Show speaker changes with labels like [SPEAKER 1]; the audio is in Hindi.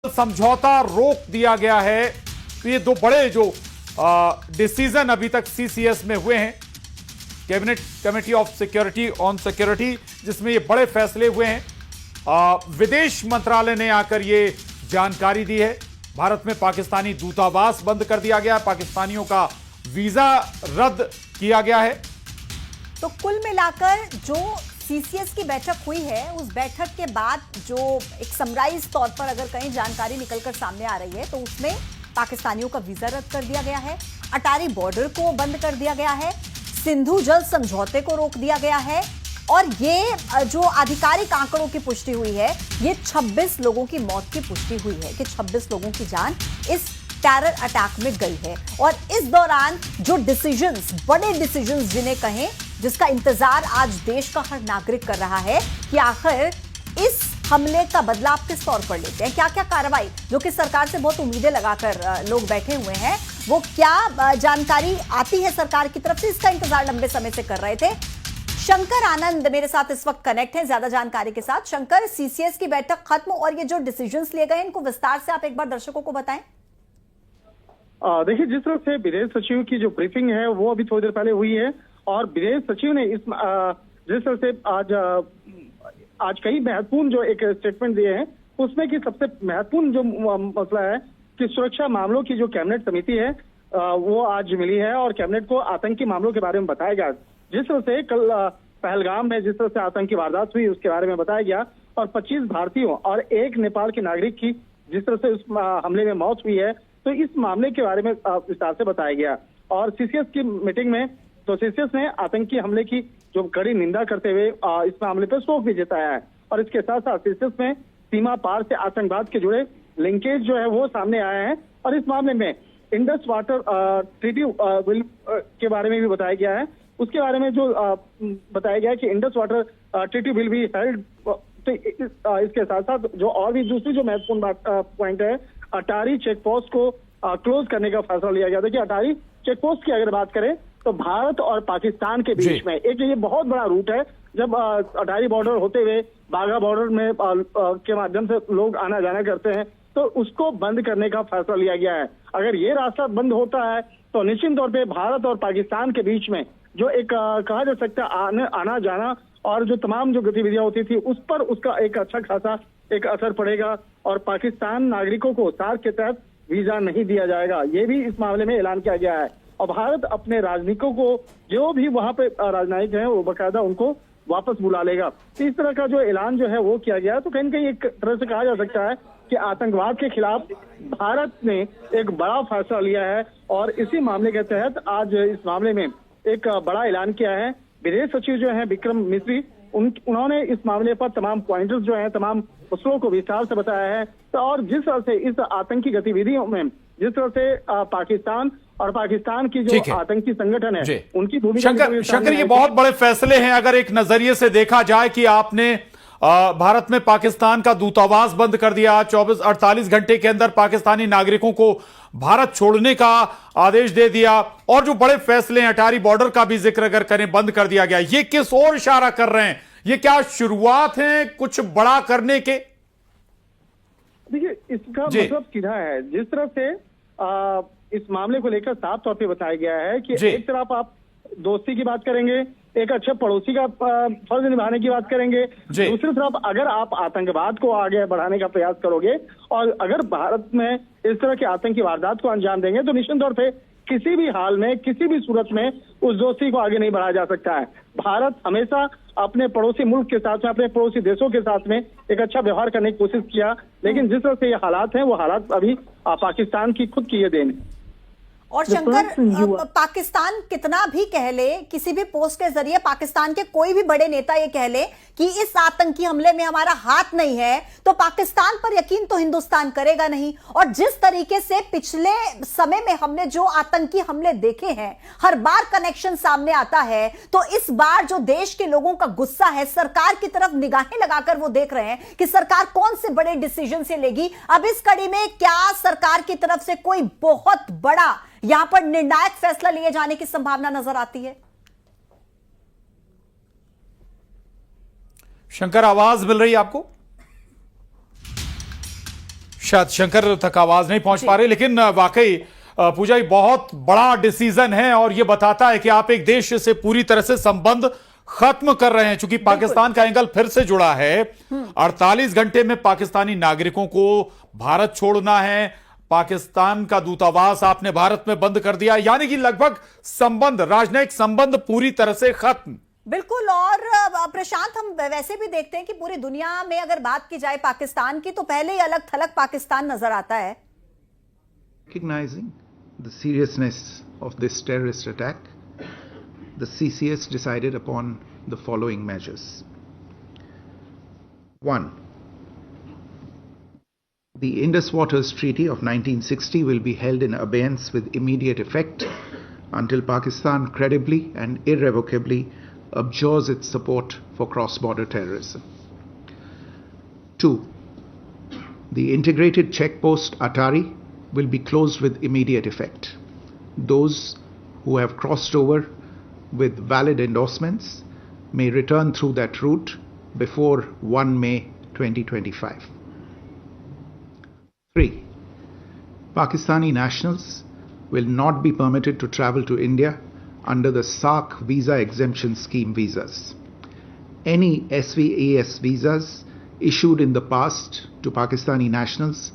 [SPEAKER 1] समझौता रोक दिया गया है। तो ये दो बड़े जो डिसीजन अभी तक सीसीएस में हुए हैं, cabinet committee of security on security, जिसमें ये बड़े फैसले हुए हैं। विदेश मंत्रालय ने आकर ये जानकारी दी है। भारत में पाकिस्तानी दूतावास बंद कर दिया गया, पाकिस्तानियों का वीजा रद्द किया गया है।
[SPEAKER 2] तो कुल मिलाकर जो सीसीएस की बैठक हुई है, उस बैठक के बाद जो एक समराइज तौर पर अगर कहीं जानकारी निकलकर सामने आ रही है, तो उसमें पाकिस्तानियों का वीजा रद्द कर दिया गया है, अटारी बॉर्डर को बंद कर दिया गया है, सिंधु जल समझौते को रोक दिया गया है, और ये जो आधिकारिक आंकड़ों की पुष्टि हुई है, ये 26 लोगों की मौत की पुष्टि हुई है कि 26 लोगों की जान इस टेरर अटैक में गई है। और इस दौरान जो डिसीजंस, बड़े डिसीजंस जिन्हें कहें, जिसका इंतजार आज देश का हर नागरिक कर रहा है कि आखिर इस हमले का बदलाव किस तौर पर लेते हैं, क्या क्या कार्रवाई, जो कि सरकार से बहुत उम्मीदें लगाकर लोग बैठे हुए हैं, वो क्या जानकारी आती है सरकार की तरफ से, इसका इंतजार लंबे समय से कर रहे थे। शंकर आनंद मेरे साथ इस वक्त कनेक्ट हैं ज्यादा जानकारी के साथ। शंकर, सीसीएस की बैठक खत्म और ये जो डिसीजंस लिए गए, इनको विस्तार से आप एक बार दर्शकों को बताएं।
[SPEAKER 3] देखिए, जिस तरह से विदेश सचिव की जो ब्रीफिंग है वो अभी थोड़ी देर पहले हुई है, और विदेश सचिव ने इस जिस तरह से आज कई महत्वपूर्ण जो एक स्टेटमेंट दिए हैं, उसमें कि सबसे महत्वपूर्ण जो मसला है कि सुरक्षा मामलों की जो कैबिनेट समिति है वो आज मिली है, और कैबिनेट को आतंकी मामलों के बारे में बताया गया। जिस तरह से कल पहलगाम में जिस तरह से आतंकी वारदात हुई, उसके बारे में बताया गया, और 25 भारतीयों और एक नेपाल के नागरिक की जिस तरह से उस हमले में मौत हुई है, तो इस मामले के बारे में विस्तार से बताया गया। और सीसीएस की मीटिंग में तो सीसीएस ने आतंकी हमले की जो कड़ी निंदा करते हुए इस मामले पर शोक भी जताया है, और इसके साथ साथ सीसीएस में सीमा पार से आतंकवाद के जुड़े लिंकेज जो है वो सामने आए हैं, और इस मामले में इंडस वाटर ट्रीटी बिल के बारे में भी बताया गया है। उसके बारे में जो बताया गया है कि इंडस वाटर ट्रीटी बिल भी हेल्ड। तो इसके साथ साथ जो और भी दूसरी जो महत्वपूर्ण पॉइंट है, अटारी चेक पोस्ट को क्लोज करने का फैसला लिया गया। देखिए, अटारी चेक पोस्ट की अगर बात करें तो भारत और पाकिस्तान के बीच में एक ये बहुत बड़ा रूट है। जब अटारी बॉर्डर होते हुए बाघा बॉर्डर में के माध्यम से लोग आना जाना करते हैं, तो उसको बंद करने का फैसला लिया गया है। अगर ये रास्ता बंद होता है तो निश्चित तौर पे भारत और पाकिस्तान के बीच में जो एक कहा जा सकता है आना जाना और जो तमाम जो गतिविधियां होती थी, उस पर उसका एक अच्छा खासा एक असर पड़ेगा, और पाकिस्तान नागरिकों को सार्क के तहत वीजा नहीं दिया जाएगा, ये भी इस मामले में ऐलान किया गया है। और भारत अपने राजनयिकों को, जो भी वहां पे राजनयिक हैं, वो बाकायदा उनको वापस बुला लेगा। तो इस तरह का जो ऐलान जो है वो किया गया। तो कहीं न कहीं एक तरह से कहा जा सकता है कि आतंकवाद के खिलाफ भारत ने एक बड़ा फैसला लिया है, और इसी मामले के तहत आज इस मामले में एक बड़ा ऐलान किया है। विदेश सचिव जो है विक्रम मिश्री, उन्होंने इस मामले पर तमाम पॉइंटर्स जो हैं, तमाम मसलों को विस्तार से बताया है। तो और जिस तरह से इस आतंकी गतिविधियों में जिस तरह से पाकिस्तान और पाकिस्तान की जो आतंकी संगठन है उनकी भूमिका,
[SPEAKER 1] शंकर ये बहुत बड़े फैसले हैं। अगर एक नजरिए से देखा जाए कि आपने भारत में पाकिस्तान का दूतावास बंद कर दिया, 48 घंटे के अंदर पाकिस्तानी नागरिकों को भारत छोड़ने का आदेश दे दिया, और जो बड़े फैसले हैं, अटारी बॉर्डर का भी जिक्र अगर करें, बंद कर दिया गया, ये किस ओर इशारा कर रहे हैं? ये क्या शुरुआत है कुछ बड़ा करने के?
[SPEAKER 3] देखिए, इसका मतलब सीधा है। जिस तरह से इस मामले को लेकर साफ तौर पे बताया गया है कि एक तरफ आप दोस्ती की बात करेंगे, एक अच्छे पड़ोसी का फर्ज निभाने की बात करेंगे, दूसरी तरफ अगर आप आतंकवाद को आगे बढ़ाने का प्रयास करोगे और अगर भारत में इस तरह के आतंकी वारदात को अंजाम देंगे, तो निश्चित तौर पे किसी भी हाल में, किसी भी सूरत में उस दोस्ती को आगे नहीं बढ़ाया जा सकता है। भारत हमेशा अपने पड़ोसी मुल्क के साथ में, अपने पड़ोसी देशों के साथ में एक अच्छा व्यवहार करने की कोशिश किया, लेकिन जिस तरह से ये हालात हैं, वो हालात अभी पाकिस्तान की खुद की ये देन है।
[SPEAKER 2] और शंकर, पाकिस्तान कितना भी कह ले, किसी भी पोस्ट के जरिए पाकिस्तान के कोई भी बड़े नेता ये कह ले कि इस आतंकी हमले में हमारा हाथ नहीं है, तो पाकिस्तान पर यकीन तो हिंदुस्तान करेगा नहीं। और जिस तरीके से पिछले समय में हमने जो आतंकी हमले देखे हैं, हर बार कनेक्शन सामने आता है, तो इस बार जो देश के लोगों का गुस्सा है, सरकार की तरफ निगाहें लगाकर वो देख रहे हैं कि सरकार कौन से बड़े डिसीजन से लेगी। अब इस कड़ी में क्या सरकार की तरफ से कोई बहुत बड़ा यहां पर निर्णायक फैसला लिए जाने की संभावना नजर आती है?
[SPEAKER 1] शंकर, आवाज मिल रही है आपको? शायद शंकर तक आवाज नहीं पहुंच पा रही, लेकिन वाकई पूजा, ये बहुत बड़ा डिसीजन है और ये बताता है कि आप एक देश से पूरी तरह से संबंध खत्म कर रहे हैं, चूंकि पाकिस्तान का एंगल फिर से जुड़ा है। 48 घंटे में पाकिस्तानी नागरिकों को भारत छोड़ना है, पाकिस्तान का दूतावास आपने भारत में बंद कर दिया, यानी कि लगभग संबंध, राजनयिक संबंध पूरी तरह से खत्म।
[SPEAKER 2] बिल्कुल। और प्रशांत, हम वैसे भी देखते हैं कि पूरी दुनिया में अगर बात की जाए पाकिस्तान की, तो पहले ही अलग थलग पाकिस्तान नजर आता है।
[SPEAKER 4] Recognizing the seriousness of this terrorist attack, the CCS decided upon the following measures. 1. The Indus Waters Treaty of 1960 will be held in abeyance with immediate effect until Pakistan credibly and irrevocably abjures its support for cross-border terrorism. 2. The integrated checkpost Atari will be closed with immediate effect. Those who have crossed over with valid endorsements may return through that route before 1 May 2025. 3. Pakistani nationals will not be permitted to travel to India under the SAARC visa exemption scheme visas. Any SVAS visas issued in the past to Pakistani nationals